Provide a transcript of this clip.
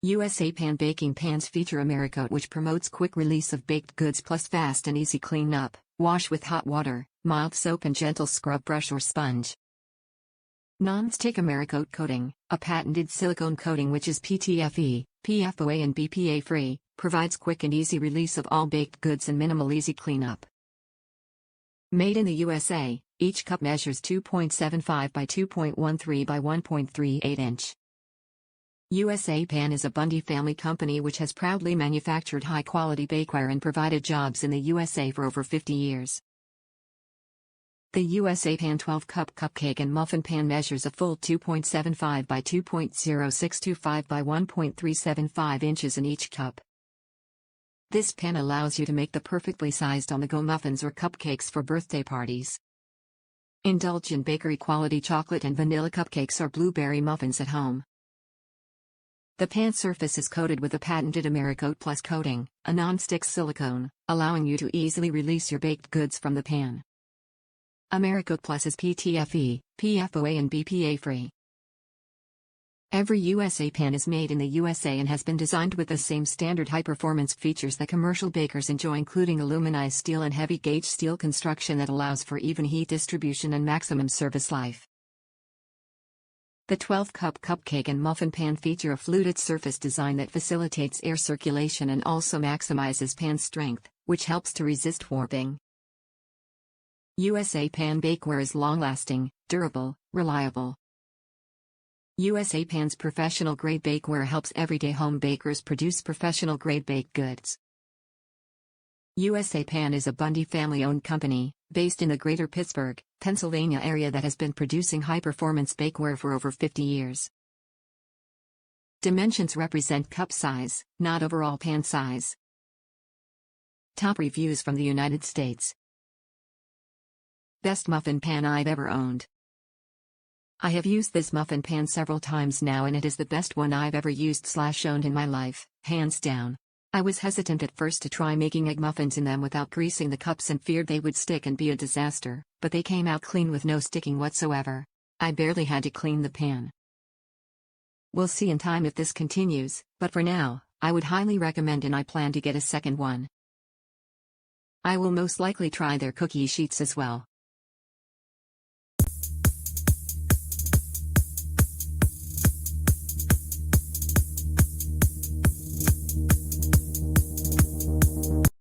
USA Pan baking pans feature AMERICOAT, which promotes quick release of baked goods plus fast and easy cleanup. Wash with hot water, mild soap and gentle scrub brush or sponge. Nonstick Americoat coating, a patented silicone coating which is PTFE, PFOA and BPA free, provides quick and easy release of all baked goods and minimal easy cleanup. Made in the USA, each cup measures 2.75 by 2.13 by 1.38 inch. USA Pan is a Bundy Family company which has proudly manufactured high-quality bakeware and provided jobs in the USA for over 50 years. The USA Pan 12-cup cupcake and muffin pan measures a full 2.75 by 2.0625 by 1.375 inches in each cup. This pan allows you to make the perfectly sized on-the-go muffins or cupcakes for birthday parties. Indulge in bakery-quality chocolate and vanilla cupcakes or blueberry muffins at home. The pan surface is coated with a patented AMERICOAT Plus coating, a non-stick silicone, allowing you to easily release your baked goods from the pan. AMERICOAT Plus is PTFE, PFOA and BPA free. Every USA pan is made in the USA and has been designed with the same standard high-performance features that commercial bakers enjoy, including aluminized steel and heavy-gauge steel construction that allows for even heat distribution and maximum service life. The 12-cup cupcake and muffin pan feature a fluted surface design that facilitates air circulation and also maximizes pan strength, which helps to resist warping. USA Pan bakeware is long-lasting, durable, reliable. USA Pan's professional-grade bakeware helps everyday home bakers produce professional-grade baked goods. USA Pan is a Bundy family-owned company, based in the Greater Pittsburgh, Pennsylvania area that has been producing high-performance bakeware for over 50 years. Dimensions represent cup size, not overall pan size. Top reviews from the United States. Best muffin pan I've ever owned. I have used this muffin pan several times now and it is the best one I've ever used/owned in my life, hands down. I was hesitant at first to try making egg muffins in them without greasing the cups and feared they would stick and be a disaster, but they came out clean with no sticking whatsoever. I barely had to clean the pan. We'll see in time if this continues, but for now, I would highly recommend and I plan to get a second one. I will most likely try their cookie sheets as well.